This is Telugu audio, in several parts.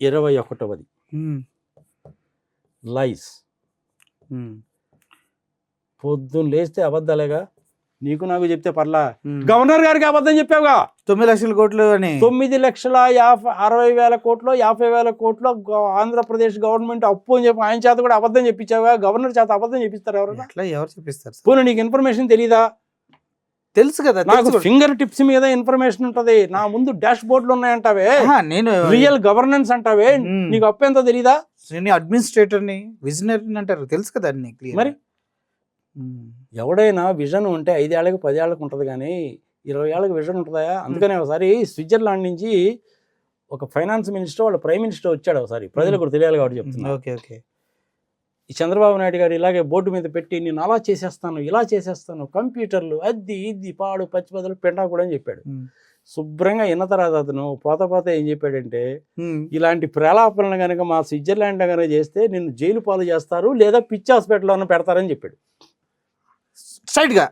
21వ లైస్. పొద్దున్న లేస్తే అబద్ధాలేగా. నీకు నాకు చెప్తే పర్లా, గవర్నర్ గారికి అబద్ధం చెప్పావుగా. 9 లక్షల కోట్లు అని. 9,60,000 కోట్లు 50,000 కోట్లు ఆంధ్రప్రదేశ్ గవర్నమెంట్ అప్పు అని చెప్పి ఆయన చేత కూడా అబద్ధం చెప్పించావుగా. గవర్నర్ చేత అబద్ధం చెప్పిస్తారు ఎవరైనా? ఎవరు చెప్పిస్తారు? పోనీ నీకు ఇన్ఫర్మేషన్ తెలీదా? తెలుసు కదా, నాకు ఫింగర్ టిప్స్ మీద ఇన్ఫర్మేషన్ ఉంటది. నా ముందు డాష్ బోర్డులు ఉన్నాయంటావే, నేను రియల్ గవర్నెన్స్ అంటావే, నీకు అప్పు ఎంతో తెలీదా? నేను అడ్మినిస్ట్రేటర్ని, విజనరీని అంటారు, తెలుసు కదా అన్ని. మరి ఎవడైనా విజన్ ఉంటే 5 ఏళ్ళకి 10 ఏళ్ళకి ఉంటుంది కానీ 20 ఏళ్ళకి విజన్ ఉంటుందా? అందుకనే ఒకసారి స్విట్జర్లాండ్ నుంచి ఒక ఫైనాన్స్ మినిస్టర్ వాళ్ళ ప్రైమ్ మినిస్టర్ వచ్చాడు. ఒకసారి ప్రజలకు కూడా తెలియాలి కాబట్టి చెప్తున్నా. ఓకే. ఈ చంద్రబాబు నాయుడు గారు ఇలాగే బోర్డు మీద పెట్టి నేను అలా చేసేస్తాను ఇలా చేసేస్తాను, కంప్యూటర్లు అది ఇది పాడు పచ్చిపదలు పెండా కూడా అని చెప్పాడు. శుభ్రంగా విన్న తర్వాత అతను పోత ఏం చెప్పాడంటే, ఇలాంటి ప్రలాపనలు కనుక మా స్విట్జర్లాండ్ కనుక చేస్తే నిన్ను జైలు పాలు చేస్తారు లేదా పిచ్చి హాస్పిటల్లో పెడతారని చెప్పాడు. స్ట్రైట్ గా.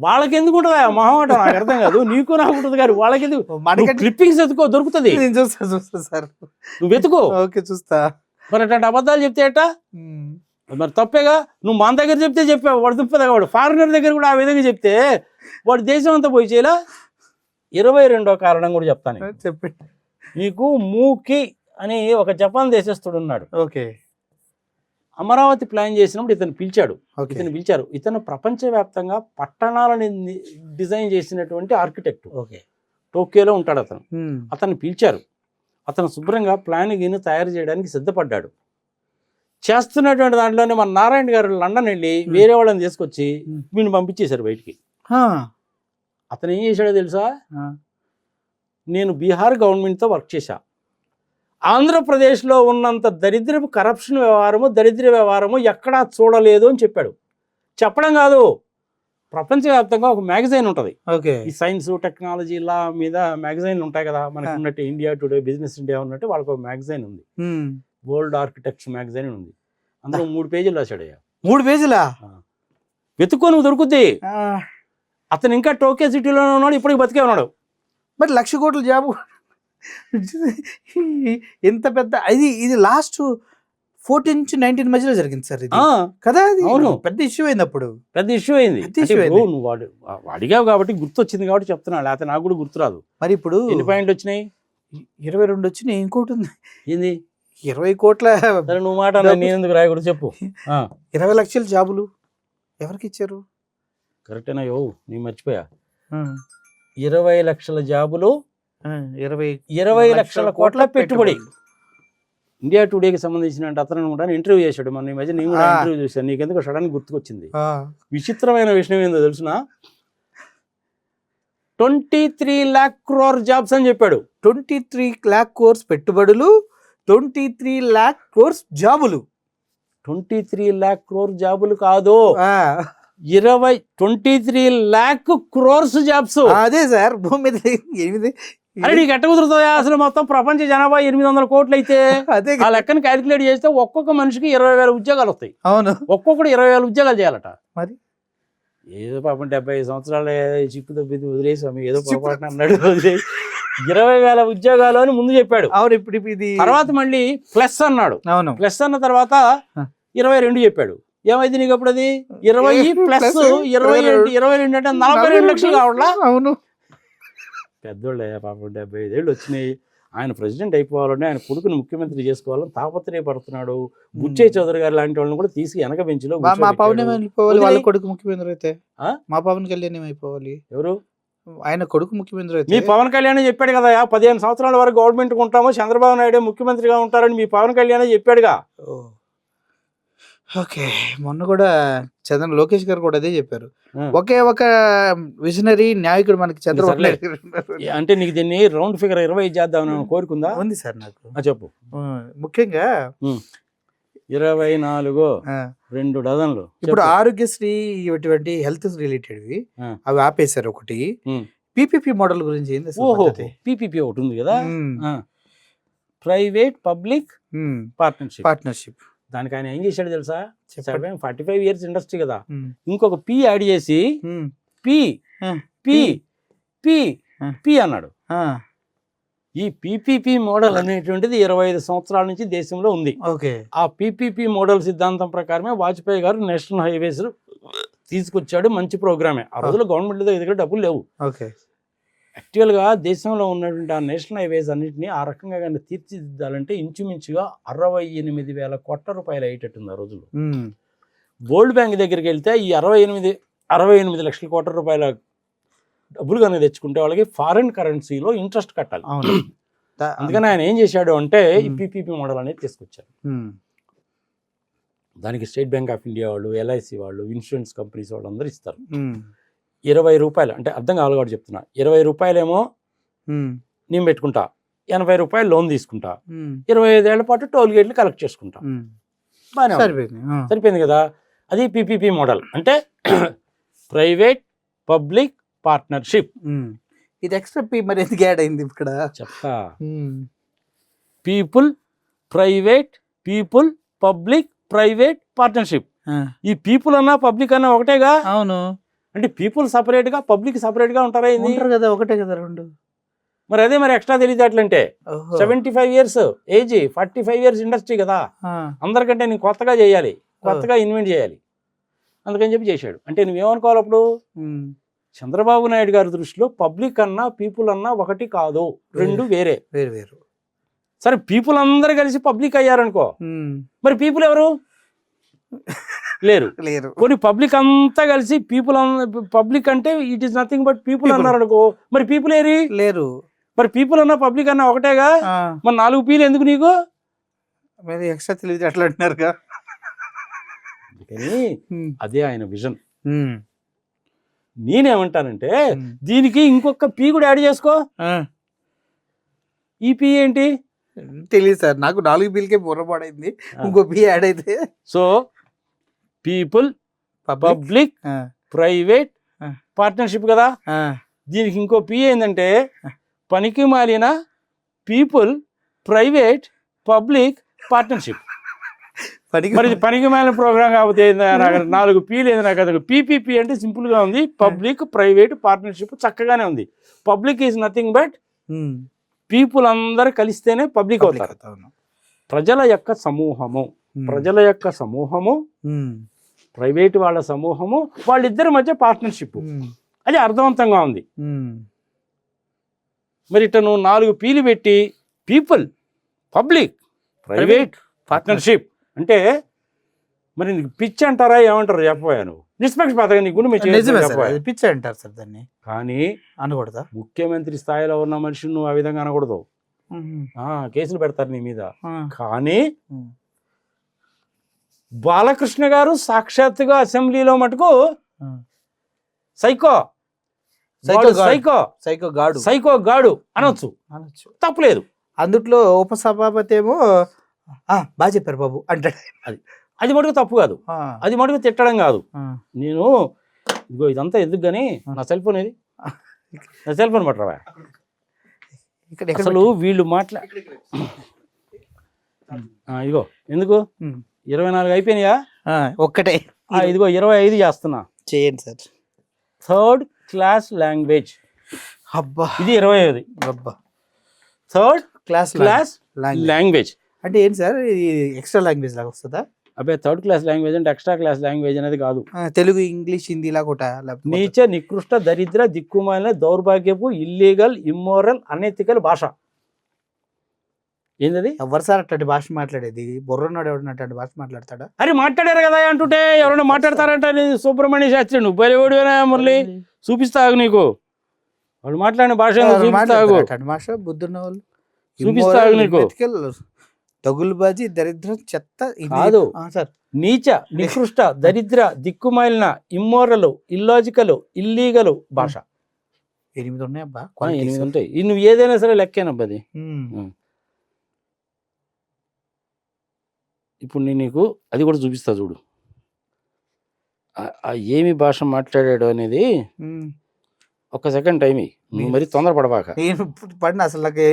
వాళ్ళకి ఎందుకు ఉంటుంది ఆ మొహమాట? నాకు అర్థం కాదు. నీకు నాకు ఉంటుంది కానీ వాళ్ళకి ఎందుకు? క్లిప్పింగ్స్ ఎత్తుకో, దొరుకుతుంది. చూస్తా సార్, నువ్వు వెతుకో. ఓకే చూస్తా. మరి అట్లాంటి అబద్ధాలు చెప్తే ఎట్టా? మరి తప్పేగా. నువ్వు మన దగ్గర చెప్తే చెప్పావు, వాడు దుప్పదా. వాడు ఫారినర్ దగ్గర కూడా ఆ విధంగా చెప్తే వాడు దేశం అంతా పోయి చేయలా. 22వ కారణం కూడా చెప్తాను. చెప్పండి. నీకు మూకి అని ఒక జపాన్ దేశస్తుడు ఉన్నాడు. ఓకే. అమరావతి ప్లాన్ చేసినప్పుడు ఇతను పిలిచారు. ఇతను ప్రపంచవ్యాప్తంగా పట్టణాలని డిజైన్ చేసినటువంటి ఆర్కిటెక్ట్. టోక్యోలో ఉంటాడు అతను. అతన్ని పిలిచారు. అతను శుభ్రంగా ప్లాన్ గిని తయారు చేయడానికి సిద్ధపడ్డాడు. చేస్తున్నటువంటి దాంట్లోనే మన నారాయణ గారు లండన్ వెళ్ళి వేరే వాళ్ళని తీసుకొచ్చి వీడిని పంపించేశారు బయటికి. అతను ఏం చేశాడో తెలుసా? నేను బీహార్ గవర్నమెంట్తో వర్క్ చేశా. ఆంధ్రప్రదేశ్లో ఉన్నంత దరిద్రపు కరప్షన్ వ్యవహారము, దరిద్ర వ్యవహారము ఎక్కడా చూడలేదు అని చెప్పాడు. చెప్పడం కాదు, ప్రపంచవ్యాప్తంగా ఒక మ్యాగజైన్ ఉంటుంది. ఈ సైన్స్ టెక్నాలజీ లా మీద మ్యాగజైన్లు ఉంటాయి కదా మనకు ఉన్నట్టు. ఇండియా టుడే, బిజినెస్ ఇండియా ఉన్నట్టు వాళ్ళకి ఒక మ్యాగజైన్ ఉంది. వరల్డ్ ఆర్కిటెక్ట్స్ మ్యాగజైన్ ఉంది. అందులో 3 పేజీలు రాశాడు. 3 పేజీలా? వెతుక్కో, నువ్వు దొరుకుద్ది. అతను ఇంకా టోక్యో సిటీలోనే ఉన్నాడు, ఇప్పటికి బతికే ఉన్నాడు. మరి 1,00,000 కోట్ల జాబు ఎంత పెద్ద ఇది లాస్ట్ 14 నుంచి 19 మధ్యలో జరిగింది సార్ ఇది కదా. అవును, పెద్ద ఇష్యూ అయింది. అప్పుడు పెద్ద ఇష్యూ అయింది. నువ్వు అడిగావు కాబట్టి గుర్తొచ్చింది కాబట్టి చెప్తున్నా, లేకపోతే నాకు కూడా గుర్తురాదు. మరి ఇప్పుడు ఎన్ని పాయింట్లు వచ్చినాయి? 22 వచ్చినాయి. ఇంకోటి ఉంది. ఏంది? 20 కోట్ల. నువ్వు మాట నేను ఎందుకు రాయకూడదు చెప్పు. 20 లక్షల జాబులు ఎవరికి ఇచ్చారు? కరెక్టేనా? నేను మర్చిపోయా. 20 లక్షల జాబులు, 20 లక్షల కోట్ల పెట్టుబడి. ఇండియా టుడేకి సంబంధించిన అతను కూడా ఇంటర్వ్యూ చేశాడు మన ఈ మధ్య. నేను కూడా ఇంటర్వ్యూ చేశాను. నీకెందుకు సడన్ గుర్తుకొచ్చింది. విచిత్రమైన విషయం ఏందో తెలుసున, 23 lakh crore జాబ్స్ అని చెప్పాడు. 23 lakh crores పెట్టుబడులు, 23 lakh crores జాబులు. 23 lakh crore జాబులు కాదు, 23 lakh crores జాబ్స్. అదే సార్, భూమి మీద 8. అరే నీకు ఎట్ట కుదురుతుందా? అసలు మొత్తం ప్రపంచ జనాభా 800 కోట్లు అయితే ఆ లెక్కను క్యాలిక్యులేట్ చేస్తే ఒక్కొక్క మనిషికి 20,000 ఉద్యోగాలు వస్తాయి. అవును, ఒక్కొక్కడు 20,000 ఉద్యోగాలు చేయాలట. మరి ఏదో పాపం 75 సంవత్సరాలే చిప్పు తప్పింది వదిలేసాము, ఏదో పొరపాటున అన్నాడు. 20,000 ఉద్యోగాలు అని ముందు చెప్పాడు. అవును, ఇప్పుడు ఇది తర్వాత మళ్ళీ ప్లస్ అన్నాడు. అవును, ప్లస్ అన్న తర్వాత 22 చెప్పాడు. ఏమైంది నీకు అప్పుడు? అది 20 ప్లస్ 22 అంటే 42 లక్షలు కావట్లా? అవును, పెద్దోళ్ళే పాపం. 75 ఏళ్ళు వచ్చినాయి. ఆయన ప్రెసిడెంట్ అయిపోవాలని, ఆయన కొడుకుని ముఖ్యమంత్రి చేసుకోవాలని తాపత్రయపడుతున్నాడు. బుచ్చయ్య చౌదరి గారు లాంటి వాళ్ళని కూడా తీసి వెనక బెంచ్లో కొడుకు ముఖ్యమంత్రి అయితే మా పవన్ కళ్యాణ్ అయిపోవాలి. ఎవరు? ఆయన కొడుకు ముఖ్యమంత్రి అయితే. మీ పవన్ కళ్యాణ్ చెప్పాడు కదా, 15 సంవత్సరాల వరకు గవర్నమెంట్ ఉంటామో చంద్రబాబు నాయుడు ముఖ్యమంత్రిగా ఉంటారని మీ పవన్ కళ్యాణ్ చెప్పాడుగా. ఓకే, మొన్న కూడా లోకేష్ గారు కూడా అదే చెప్పారు. ఒకే ఒక విజనరీ నాయకుడు మనకి చంద్రబాబు నాయుడు. అంటే నీకు దీన్ని రౌండ్ ఫిగర్ 20 చేద్దామని కోరుకుందా? ఉంది సార్ నాకు. చెప్పు. ముఖ్యంగా 24 2 డజన్లు. ఇప్పుడు ఆరోగ్యశ్రీ ఇటువంటి హెల్త్ రిలేటెడ్వి అవి ఆపేశారు. ఒకటి పిపిపి మోడల్ గురించి ఏంది? ఓహో, పిపిపి ఒకటి ఉంది కదా, ప్రైవేట్ పబ్లిక్ పార్ట్నర్షిప్. దానికి ఆయన ఏం చేశాడు తెలుసా? 45 years ఇండస్ట్రీ కదా, ఇంకొక పి యాడ్ చేసి పి పి పి పి అన్నాడు. ఈ పీపీపీ మోడల్ అనేటువంటిది 25 సంవత్సరాల నుంచి దేశంలో ఉంది. ఓకే. ఆ పీపీపీ మోడల్ సిద్ధాంతం ప్రకారమే వాజ్పేయి గారు నేషనల్ హైవేస్ తీసుకొచ్చాడు. మంచి ప్రోగ్రామే. ఆ రోజుల్లో గవర్నమెంట్ దగ్గర డబ్బులు లేవు. ఓకే. యాక్చువల్గా దేశంలో ఉన్నటువంటి ఆ నేషనల్ హైవేస్ అన్నింటినీ ఆ రకంగా కానీ తీర్చిదిద్దాలంటే ఇంచుమించుగా 68,000 కోట్ల రూపాయలు అయ్యేటట్టుంది ఆ రోజుల్లో. వరల్డ్ బ్యాంక్ దగ్గరికి వెళ్తే ఈ 68 లక్షల కోట్ల రూపాయల డబ్బులు కనుక తెచ్చుకుంటే వాళ్ళకి ఫారిన్ కరెన్సీలో ఇంట్రెస్ట్ కట్టాలి. అందుకని ఆయన ఏం చేశాడు అంటే ఈ పీపీపీ మోడల్ అనేది తీసుకొచ్చారు. దానికి స్టేట్ బ్యాంక్ ఆఫ్ ఇండియా వాళ్ళు, ఎల్ఐసి వాళ్ళు, ఇన్సూరెన్స్ కంపెనీస్ వాళ్ళు అందరూ ఇస్తారు. 20 రూపాయలు అంటే అర్థం కావాలి కాబట్టి చెప్తున్నా. 20 రూపాయలేమో నేను పెట్టుకుంటా, 80 రూపాయలు లోన్ తీసుకుంటా, 25 ఏళ్ల పాటు టోల్ గేట్లు కలెక్ట్ చేసుకుంటా. బాగా సరిపోయింది కదా. అది పీపీపీ మోడల్ అంటే ప్రైవేట్ పబ్లిక్ పార్ట్నర్షిప్. ఇది ఎక్స్ట్రా పీ మరి ఎందుకు యాడ్ అయింది ఇక్కడ చెప్తా. People private, people public private partnership. ఈ పీపుల్ అన్నా పబ్లిక్ అన్నా ఒకటేగా. అవును. అంటే పీపుల్ సపరేట్ గా పబ్లిక్ సపరేట్ గా ఉంటారా? కదా, ఒకటే కదా రెండు. మరి అదే మరి ఎక్స్ట్రా తెలియదేట్లంటే 75 years ఏజ్, 45 years ఇండస్ట్రీ కదా. అందరికంటే నేను కొత్తగా చేయాలి, కొత్తగా ఇన్వెంట్ చేయాలి, అందుకని చెప్పి చేశాడు. అంటే నువ్వేమనుకోవాలి అప్పుడు? చంద్రబాబు నాయుడు గారి దృష్టిలో పబ్లిక్ అన్నా పీపుల్ అన్నా ఒకటి కాదు, రెండు వేరే వేరు. సరే పీపుల్ అందరు కలిసి పబ్లిక్ అయ్యారనుకో, మరి పీపుల్ ఎవరు? లేరు. కొన్ని పబ్లిక్ అంతా కలిసి పబ్లిక్ అంటే it is nothing but people అన్నారు అనుకో, మరి పీపుల్ ఏరి లేరు. మరి పీపుల్ అన్నా పబ్లిక్ అన్నా ఒకటేగా. మరి 4 పీలు ఎందుకు నీకు? ఎక్స్ట్రా తెలియదు అట్లా అంటున్నారుగా. అదే ఆయన విజన్. నేనేమంటానంటే దీనికి ఇంకొక పీ కూడా యాడ్ చేసుకో. ఈ పీ ఏంటి తెలియదు సార్ నాకు. 4 పీలకే బుర్రపాడైంది, ఇంకో పీ యాడ్ అయితే. So people public private partnership కదా. దీనికి ఇంకో పీ ఏంటంటే పనికి మాలిన పీపుల్ ప్రైవేట్ పబ్లిక్ పార్ట్నర్షిప్. మరి పనికి మాలిన ప్రోగ్రామ్ కాకపోతే 4 పీలు ఏంది నాకు అది. పీపీపీ అంటే సింపుల్ గా ఉంది, పబ్లిక్ ప్రైవేట్ పార్ట్నర్షిప్ చక్కగానే ఉంది. Public is nothing but people అందరు కలిస్తేనే పబ్లిక్ అవుతారు. ప్రజల యొక్క సమూహము ప్రైవేట్ వాళ్ళ సమూహము, వాళ్ళిద్దరి మధ్య పార్ట్నర్షిప్. అది అర్థవంతంగా ఉంది. మరి ఇట్లా నువ్వు 4 పీలు పెట్టి పీపుల్ పబ్లిక్ ప్రైవేట్ పార్ట్నర్షిప్ అంటే మరి పిచ్చి అంటారా ఏమంటారు చెప్పబోయా? నువ్వు నిష్పక్షపాతంగా నీ గురించి పిచ్చి అంటారు సార్ దాన్ని, కానీ అనకూడదా? ముఖ్యమంత్రి స్థాయిలో ఉన్న మనిషిని నువ్వు ఆ విధంగా అనకూడదు. కేసులు పెడతారు నీ మీద. కానీ బాలకృష్ణ గారు సాక్షాత్తుగా అసెంబ్లీలో మటుకు సైకో గాడు అనొచ్చు, తప్పులేదు. అందుట్లో ఉపసభాపతి ఏమో బాగా చెప్పారు బాబు అంటాడు. అది మటుకు తప్పు కాదు, అది మటుకు తిట్టడం కాదు. నేను ఇదిగో ఇదంతా ఎందుకు కానీ నా సెల్ ఫోన్ ఏది? నా సెల్ ఫోన్ పట్టరా అసలు వీళ్ళు ఇదిగో ఎందుకు 24 అయిపోయినాయా? ఒక్కటే ఇదిగో 25 చేస్తున్నా. చేయండి సార్. 3rd class language. అబ్బా ఇది 25. అబ్బా 3rd class లాంగ్వేజ్ అంటే ఏంటి సార్? ఎక్స్ట్రా లాంగ్వేజ్ లాగా వస్తుందా? అబ్బాయి 3rd class లాంగ్వేజ్ అంటే ఎక్స్ట్రా క్లాస్ లాంగ్వేజ్ అనేది కాదు. తెలుగు, ఇంగ్లీష్, హిందీ లాగా నీచ, నికృష్ట, దరిద్ర, దిక్కుమాలిన, దౌర్భాగ్యపు, ఇల్లీగల్, ఇమ్మోరల్, అనెథికల్ భాష. ఏంటది? ఎవరు సార్ అట్లాంటి భాష మాట్లాడేది? బుర్రన్నాడు ఎవడన్నా అట్లాంటి భాష మాట్లాడతాడా? అరే మాట్లాడారు కదా అంటుంటే ఎవరైనా మాట్లాడతారంట. సుబ్రహ్మణ్య శాస్త్రి నువ్వు బయలుదేడినా మురళి చూపిస్తాగు నీకు వాళ్ళు మాట్లాడిన భాష భాష. బుద్ధున్న వాళ్ళు చూపిస్తాగు నీకు. తగులుబాజీ, దరిద్రం, చెత్త కాదు సార్. నీచ, నికృష్ట, దరిద్ర, దిక్కుమాలిన, ఇమ్మోరల్, ఇల్లాజికల్, ఇల్లీగల్ భాష. 8 ఉన్నాయి అబ్బా. 8 ఉంటాయి. నువ్వు ఏదైనా సరే లెక్కేనబ్బా అది. ఇప్పుడు నేను నీకు అది కూడా చూపిస్తా చూడు. ఏమి భాష మాట్లాడాడు అనేది ఒక సెకండ్ టైం నువ్వు మరి తొందరపడబాక. నేను పడిన అసలు నాకు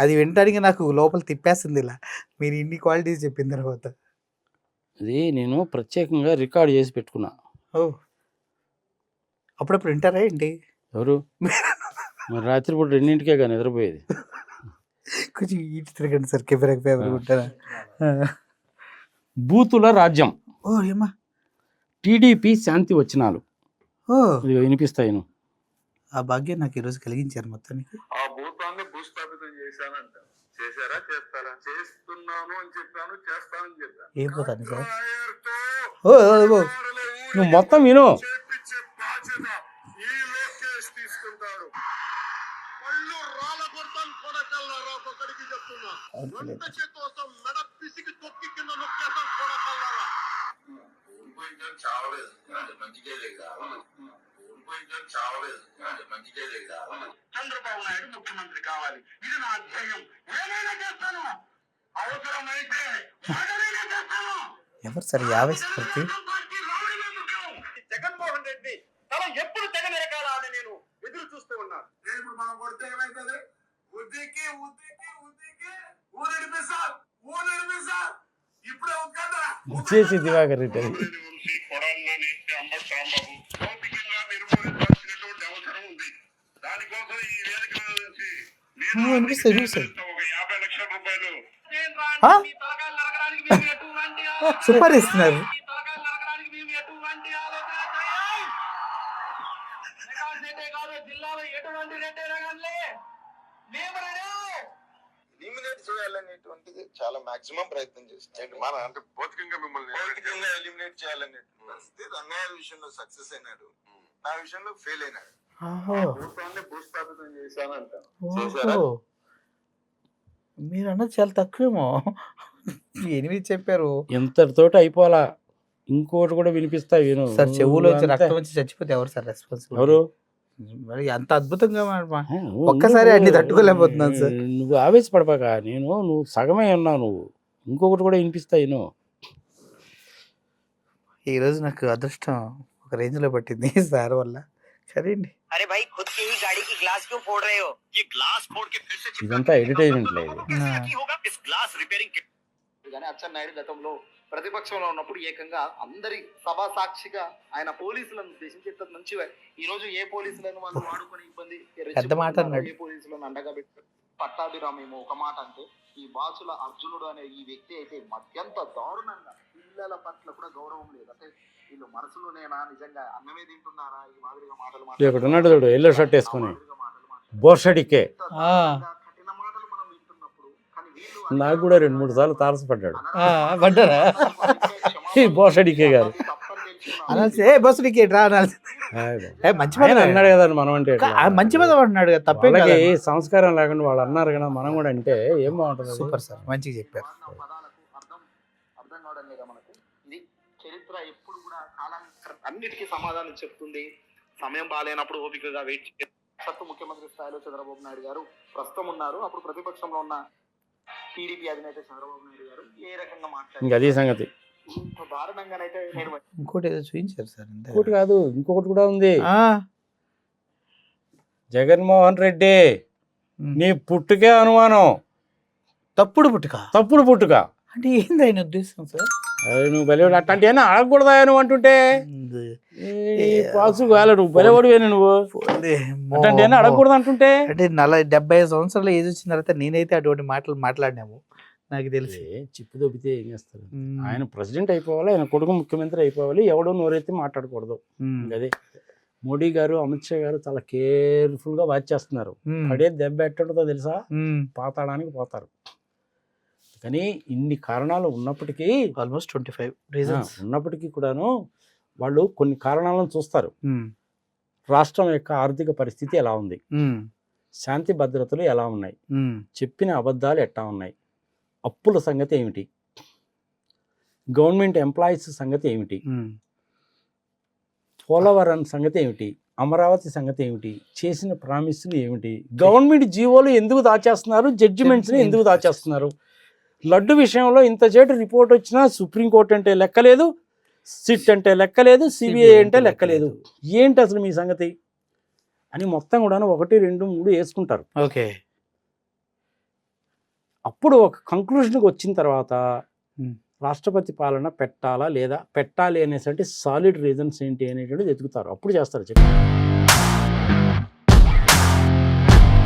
అది వినడానికి నాకు లోపల తిప్పేస్తుంది ఇలా మీరు ఇన్ని క్వాలిటీస్ చెప్పిన తర్వాత. అది నేను ప్రత్యేకంగా రికార్డ్ చేసి పెట్టుకున్నా. అప్పుడప్పుడు వింటారా ఏంటి? ఎవరు? మరి రాత్రిపూట 2ంటికే కానీ నిద్రపోయేది. కొంచెం ఇటు తిరగండి సార్, కెమెరా పేపర్ ఉంటారా? బూతుల రాజ్యం, ఓ ఏమా, టీడీపీ శాంతి వచనాలు ఓ ఇదిగో వినిపిస్తాయి. ఆ భాగ్యం నాకు ఈరోజు కలిగించారు మొత్తానికి. ఆ భూతాన్ని భూస్థాపితం చేశానంట. చేశారా? చేస్తారా? చేస్తున్నాను అని చెప్పాను, చేస్తానని చెప్పాను. ఏం పోతాను సార్? రాయర్తో ఓ ఓ, ఓ. నువ్వు మొత్తం విను. చేపించే బాధ్యత ఈ లోకేష్ తీసుకుంటాడు. పళ్ళు రాలగొడతాను కొడకల్లారా, ఒక్కొక్కడికి చెప్తున్నా. వంటకి కోసం మెడ పిసికి తొక్కి కింద నొక్కేస్తాం కొడకల్లారా. ఊడిపోయిందని చావలేదు, మంచిగా ఊడిపోయిందని చావలేదు, మంచిగా చంద్రబాబు నాయుడు ముఖ్యమంత్రి కావాలి, ఇది నా ధ్యేయం. ఏమైనా చేస్తాను, అవసరమైతే మరణమైనా చేస్తాను. ఎవరు సార్ ఈ ఆవేశపడితే? జగన్మోహన్ రెడ్డి తల ఎప్పుడు తెగనెరకాలా అని నేను ఎదురు చూస్తూ ఉన్నాను. ఇప్పుడు మనం కొడితే ఏమైతుంది? ఉద్దికి ఉద్దికి ఉద్దికి ఊరిడిపిస్తా ఊరిడిపిస్తా. ఇప్పుడే ఉందా చేసి దివాకర్ రెడ్డి కొడాలని అంబటి రాంబాబు భౌతికంగా నిర్మూలించాల్సినటువంటి అవసరం ఉంది. దానికోసం ఈ వేదిక నుంచి ఒక 50 లక్షల రూపాయలు సూపర్ ఇస్తున్నారు. చేయాలనేటువంటిది చాలా మాక్సిమం ప్రయత్నం చేస్తాం. మన అంటే భౌతికంగా మిమ్మల్ని పొలిటికల్ గా ఎలిమినేట్ చేయాలనేటువంటి పరిస్థితి. రంగాయల విషయంలో సక్సెస్ అయినాడు, నా విషయంలో ఫెయిల్ అయినాడు. భూతాన్ని భూస్థాపితం చేశానంట. చేశారా? మీరు అన్నది చాలా తక్కువేమో, 8 చెప్పారు. ఎంతటితోటి అయిపోవాలా. ఇంకోటి కూడా వినిపిస్తా విను. సార్ చెవులో వచ్చి రక్తం వచ్చి చచ్చిపోతే ఎవరు సార్ రెస్పాన్సిబుల్? ఎవరు? మరి అంత అద్భుతంగా ఒక్కసారి అన్ని తట్టుకోలేకపోతున్నాను సార్. నువ్వు ఆవేశపడబాక. నువ్వు సగమే ఉన్నావు. నువ్వు ఇంకొకటి కూడా వినిపిస్తాయి. ఈరోజు నాకు అదృష్టం ఒక రేంజ్ లో పట్టింది సార్ వల్ల. సరేండి. अरे भाई खुद की ही गाड़ी की ग्लास क्यों फोड़ रहे हो? ये ग्लास फोड़ के फिर से ఇదంతా ఎడిటైజ్మెంట్ లేదు. होगा इस ग्लास रिपेयरिंग के కానీ అచ్చెన్నాయుడు గతంలో ప్రతిపక్షంలో ఉన్నప్పుడు ఏకంగా అందరి సభా సాక్షిగా ఆయన పోలీసులను ఉద్దేశించి ఇంత మంచిగా ఈ రోజు ఏ పోలీసులను వాళ్ళు వాడుకొని ఇబ్బంది పెద్ద మాట అన్నాడు. ఏ పోలీసులను అండగా పెట్టి పట్టాభిరామేమో ఒక మాట అంటే, ఈ బాచుల అర్జునుడు అనే ఈ వ్యక్తి అయితే మధ్యంత దారుణంగా పిల్లల పట్ల కూడా గౌరవం లేదు. అంటే వీళ్ళు మనసులోనేనా నిజంగా అన్నమే తింటున్నారా ఈ మాదిరిగా మాటలు ఇక్కడ ఉన్నాడు చూడు, ఎల్లో షర్ట్ వేసుకుని బోర్షడికే. కఠిన మాటలు మనం వింటున్నప్పుడు కానీ వీళ్ళు నాకు కూడా 2-3 సార్లు తారసపడ్డాడు పడ్డారా ఈ బోర్షడికే గారు. బస్సు టికెట్ రా అనాల్సి. మంచి పదం అన్నాడు కదా, మనం అంటే మంచి పదం అంటున్నాడు కదా, తప్పే కదా. సంస్కారం లేకుండా వాళ్ళు అన్నారు కదా, మనం కూడా అంటే ఏం బాగుంటుంది. సూపర్ సార్, మంచిగా చెప్పారు. అర్థం కావడం లేదా మనకు? ఇది చరిత్ర ఎప్పుడు కూడా కాలం అన్నిటికీ సమాధానం చెప్తుంది. సమయం బాగాలేనప్పుడు ఓపికగా వెయిట్ చేయాలి. సత్తు ముఖ్యమంత్రి స్థాయిలో చంద్రబాబు నాయుడు గారు ప్రస్తుతం ఉన్నారు. అప్పుడు ప్రతిపక్షంలో ఉన్న టీడీపీ అధినేత చంద్రబాబు నాయుడు గారు ఏ రకంగా మాట్లాడారు, ఇంకా అదే సంగతి. దారుణంగానైతే ఇంకోటి ఏదో చూపించారు సార్. ఇంకోటి కాదు, ఇంకొకటి కూడా ఉంది. జగన్మోహన్ రెడ్డి నీ పుట్టుకే అనుమానం. తప్పుడు పుట్టుక అంటే ఏంది ఆయన ఉద్దేశం సార్? నువ్వు బలివాడు అట్లాంటి అయినా అడగకూడదా నువ్వు అంటుంటే పాసు కాలే. నువ్వు బలివాడువేనా నువ్వు అట్లాంటి అయినా అడగకూడదు అంటుంటే? అంటే 75 సంవత్సరాల ఏజ్ వచ్చిన తర్వాత నేనైతే అటువంటి మాటలు మాట్లాడినాము నాకు తెలిసి. చిప్పు దొబ్బితే ఏం చేస్తారు? ఆయన ప్రెసిడెంట్ అయిపోవాలి, ఆయన కొడుకు ముఖ్యమంత్రి అయిపోవాలి, ఎవడో నోరైతే మాట్లాడకూడదు. అదే మోడీ గారు, అమిత్ షా గారు చాలా కేర్ఫుల్ గా వాచ్ చేస్తున్నారు. పడే దెబ్బ ఎట్టడంతో తెలుసా, పాతాడానికి పోతారు. కానీ ఇన్ని కారణాలు ఉన్నప్పటికీ, ఆల్మోస్ట్ 25 రీజన్స్ ఉన్నప్పటికీ కూడాను వాళ్ళు కొన్ని కారణాలను చూస్తారు. రాష్ట్రం యొక్క ఆర్థిక పరిస్థితి ఎలా ఉంది, శాంతి భద్రతలు ఎలా ఉన్నాయి, చెప్పిన అబద్ధాలు ఎట్లా ఉన్నాయి, అప్పుల సంగతి ఏమిటి, గవర్నమెంట్ ఎంప్లాయీస్ సంగతి ఏమిటి, పోలవరం సంగతి ఏమిటి, అమరావతి సంగతి ఏమిటి, చేసిన ప్రామిస్లు ఏమిటి, గవర్నమెంట్ జీవోలు ఎందుకు దాచేస్తున్నారు, జడ్జిమెంట్స్ని ఎందుకు దాచేస్తున్నారు, లడ్డు విషయంలో ఇంతసేటు రిపోర్ట్ వచ్చినా సుప్రీంకోర్టు అంటే లెక్కలేదు, సిట్ అంటే లెక్కలేదు, సిబిఐ అంటే లెక్కలేదు, ఏంటి అసలు మీ సంగతి అని మొత్తం కూడా 1, 2, 3 వేసుకుంటారు. ఓకే, అప్పుడు ఒక కంక్లూషన్కి వచ్చిన తర్వాత రాష్ట్రపతి పాలన పెట్టాలా లేదా, పెట్టాలి అనేసరికి సాలిడ్ రీజన్స్ ఏంటి అనేటువంటిది వెతుకుతారు. అప్పుడు చేస్తారు చెప్పి.